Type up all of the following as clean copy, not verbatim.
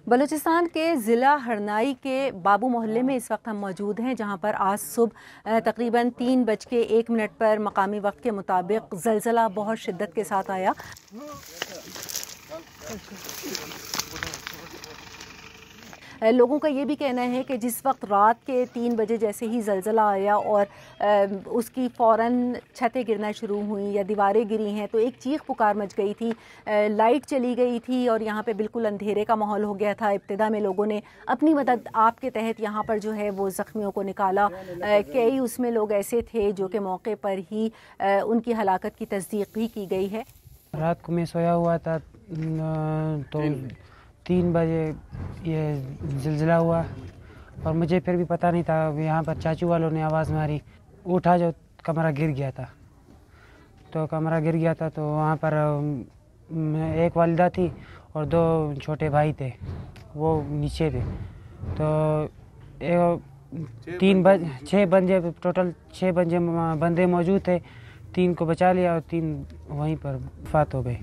बलूचिस्तान के ज़िला हरनाई के बाबू मोहल्ले में इस वक्त हम मौजूद हैं, जहां पर आज सुबह तकरीबन 3:01 पर मकामी वक्त के मुताबिक ज़लज़ला बहुत शिद्दत के साथ आया। लोगों का ये भी कहना है कि जिस वक्त रात के 3 बजे जैसे ही ज़लज़ला आया और उसकी फ़ौरन छतें गिरना शुरू हुई या दीवारें गिरी हैं तो एक चीख पुकार मच गई थी, लाइट चली गई थी और यहाँ पे बिल्कुल अंधेरे का माहौल हो गया था। इब्तिदा में लोगों ने अपनी मदद आप के तहत यहाँ पर जो है वो ज़ख्मियों को निकाला। कई उसमें लोग ऐसे थे जो कि मौके पर ही उनकी हलाकत की तस्दीक भी की गई है। रात को मैं सोया हुआ था तो 3 बजे ये ज़िलज़ला हुआ और मुझे फिर भी पता नहीं था। यहाँ पर चाचू वालों ने आवाज़ मारी, उठा जो कमरा गिर गया था। तो कमरा गिर गया था तो वहाँ पर एक वालिदा थी और 2 छोटे भाई थे, वो नीचे थे। तो 6 बंदे टोटल 6 बंदे मौजूद थे। 3 को बचा लिया और 3 वहीं पर वफ़ात हो गए।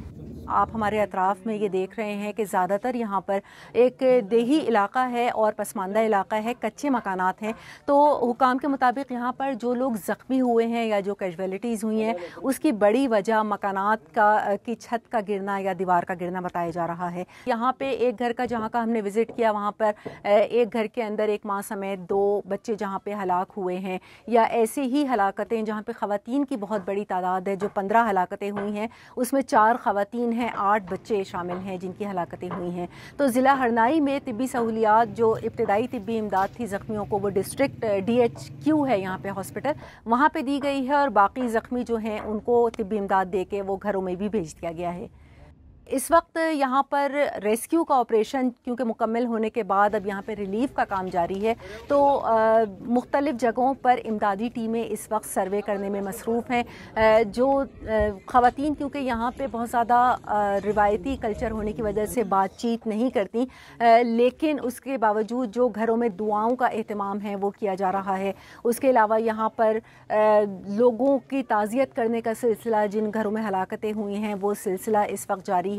आप हमारे अतराफ़ में ये देख रहे हैं कि ज़्यादातर यहाँ पर एक देही इलाका है और पसमानदा इलाका है, कच्चे मकानात हैं। तो हुकाम के मुताबिक यहाँ पर जो लोग ज़ख्मी हुए हैं या जो कैजुअलिटीज़ हुई हैं उसकी बड़ी वजह मकानात की छत का गिरना या दीवार का गिरना बताया जा रहा है। यहाँ पे एक घर का जहाँ का हमने विज़िट किया, वहाँ पर एक घर के अंदर एक माँ समेत 2 बच्चे जहाँ पे हलाक हुए हैं, या ऐसे ही हलाकतें जहाँ पे ख़वातीन की बहुत बड़ी तादाद है। जो 15 हलाकतें हुई हैं उसमें 4 ख़वातीन हैं, 8 बच्चे शामिल हैं जिनकी हलाकतें हुई हैं। तो ज़िला हरनाई में तिब्बी सहूलियात जो इब्तदाई तिब्बी इमदाद थी ज़ख्मियों को, वो डिस्ट्रिक्ट DHQ है यहाँ पे हॉस्पिटल, वहाँ पे दी गई है और बाकी ज़ख्मी जो हैं उनको तिब्बी इमदाद दे के वो घरों में भी भेज दिया गया है। इस वक्त यहाँ पर रेस्क्यू का ऑपरेशन क्योंकि मुकम्मल होने के बाद अब यहाँ पर रिलीफ का काम जारी है। तो मुख्तलिफ़ जगहों पर इमदादी टीमें इस वक्त सर्वे करने में मसरूफ़ हैं। जो ख़वातीन क्योंकि यहाँ पे बहुत ज़्यादा रिवायती कल्चर होने की वजह से बातचीत नहीं करती, लेकिन उसके बावजूद जो घरों में दुआओं का एहतमाम है वो किया जा रहा है। उसके अलावा यहाँ पर लोगों की ताज़ियत करने का सिलसिला, जिन घरों में हलाकतें हुई हैं वो सिलसिला इस वक्त जारी है।